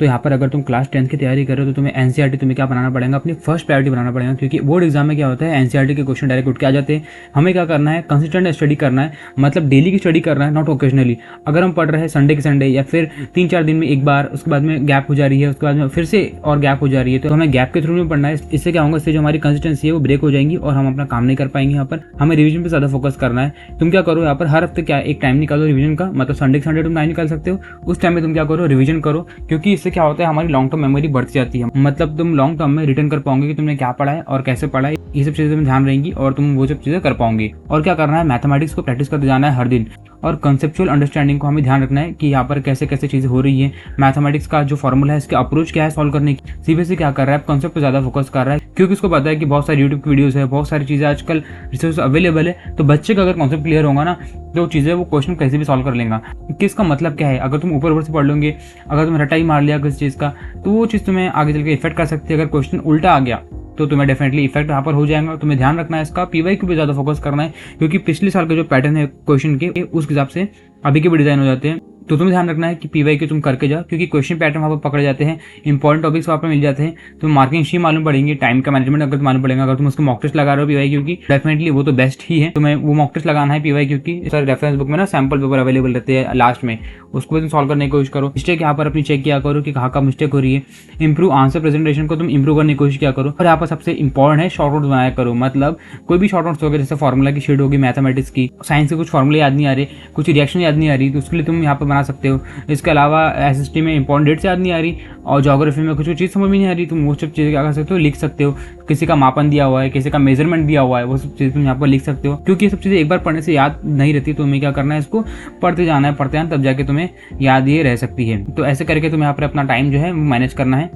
तो यहाँ पर अगर तुम क्लास 10th की तैयारी कर रहे हो तो तुम्हें एनसीईआरटी तुम्हें क्या बनाना पड़ेगा, अपनी फर्स्ट प्रायोरिटी बनाना पड़ेगा, क्योंकि बोर्ड एग्जाम में क्या होता है एनसीईआरटी के क्वेश्चन डायरेक्ट उठ के आ जाते हैं। हमें क्या करना है, कंसिस्टेंट स्टडी करना है, मतलब डेली की स्टडी करना है, नॉट ओकेजनली। अगर हम पढ़ रहे हैं संडे के संडे या फिर 3-4 दिन में एक बार, उसके बाद में गैप हो जा रही है, उसके बाद में फिर से और गैप हो जा रही है, तो हमें गैप के थ्रू में पढ़ना है। इससे क्या होगा, इससे जो हमारी कंसिस्टेंसी है वो ब्रेक हो जाएंगी और हम अपना काम नहीं कर पाएंगे। यहाँ पर हमें रिवीजन पे ज़्यादा फोकस करना है। तुम क्या करो, यहाँ पर हर हफ्ते क्या एक टाइम निकालो रिवीजन का, मतलब संडे के संडे तुम टाइम निकाल सकते हो, उस टाइम में तुम क्या करो, रिवीजन करो, क्योंकि इससे क्या होता है हमारी लॉन्ग टर्म मेमोरी बढ़ती जाती है। मतलब तुम लॉन्ग टर्म में रिटर्न कर पाओगे कि तुमने क्या पढ़ा है और कैसे पढ़ा है, ये सब चीज़ें तुम्हें ध्यान रहेंगी और तुम वो सब चीज़ें कर पाओगे। और क्या करना है, मैथमेटिक्स को प्रैक्टिस करते जाना है हर दिन, और कंसेप्चुअल अंडरस्टैंडिंग को हमें ध्यान रखना है कि यहाँ पर कैसे कैसे चीज़ें हो रही है, मैथमेटिक्स का जो फॉर्मूला है इसके अप्रोच क्या है सॉल्व करने की। सीबीएसई क्या कर रहा है, कॉन्सेप्ट पे ज़्यादा फोकस कर रहा है, क्योंकि उसको पता है कि बहुत सारी यूट्यूब की वीडियोस है, बहुत सारी चीज़ें आजकल रिसोर्स अवेलेबल है। तो बच्चे का अगर कॉन्सेप्ट क्लियर होगा ना, जो चीज़ें वो क्वेश्चन कैसे भी सॉल्व कर लेगा कि इसका मतलब क्या है। अगर तुम ऊपर ऊपर से पढ़ लोगे, अगर तुम रटाई मार लिया किसी चीज़ का, तो वो चीज़ तुम्हें आगे चल के इफेक्ट कर सकती है। अगर क्वेश्चन उल्टा आ गया तो तुम्हें डेफिनेटली इफेक्ट यहाँ पर हो जाएगा। तुम्हें ध्यान रखना है इसका, पीवाईक्यू पे ज़्यादा फोकस करना है, क्योंकि पिछले साल का जो पैटर्न है क्वेश्चन के उस हिसाब से अभी के भी डिजाइन हो जाते हैं। तो तुम्हें ध्यान रखना है कि पीवाईक्यू तुम करके जाओ, क्योंकि क्वेश्चन पैटर्न वहाँ पर पकड़े जाते हैं, इंपॉर्टेंट टॉपिक्स वहाँ पर मिल जाते हैं। तो मार्किंग शीट मालूम पड़ेंगी, टाइम का मैनेजमेंट अगर मालूम पड़ेगा। अगर तुम उसको मॉक टेस्ट लगा रहे हो पीवाईक्यू की, डेफिनेटली वो तो बेस्ट ही है, तुम्हें वो मॉक टेस्ट लगाना है पीवाईक्यू की। सर रेफरेंस बुक में ना सैम्पल पेपर अवेलेबल रहते हैं लास्ट में, उसको भी तुम सॉल्व करने की कोशिश करो। मिस्टेक यहाँ पर अपनी चेक किया करो कि कहाँ का मिस्टेक हो रही है। इंप्रूव आंसर प्रेजेंटेशन को तुम इंप्रूव करने की कोशिश किया करो। और यहाँ पर सबसे इंपॉर्टेंट है शॉर्ट नोट्स बनाया करो, मतलब कोई भी शॉर्ट नोट्स होगा, जैसे फॉर्मूला की शीट होगी मैथमेटिक्स की, साइंस के कुछ फॉर्मूले याद नहीं आ रहे, कुछ रिएक्शन याद नहीं आ रही, तो उसके लिए तुम यहाँ पर बना सकते हो। इसके अलावा एसएसटी में इंपॉर्टेंट डेट्स याद नहीं आ रही और ज्योग्राफी में कुछ चीज़ समझ में नहीं आ रही, तुम वो सब चीज़ें क्या कर सकते हो, लिख सकते हो। किसी का मापन दिया हुआ है, किसी का मेजरमेंट दिया हुआ है, वो सब चीज़ें तुम यहाँ पर लिख सकते हो, क्योंकि ये सब चीज़ें एक बार पढ़ने से याद नहीं रहती। तो तुम्हें क्या करना है, इसको पढ़ते जाना है, तब जाके तुम्हें याद ये रह सकती है। तो ऐसे करके तुम्हें यहाँ पर अपना टाइम जो है मैनेज करना है।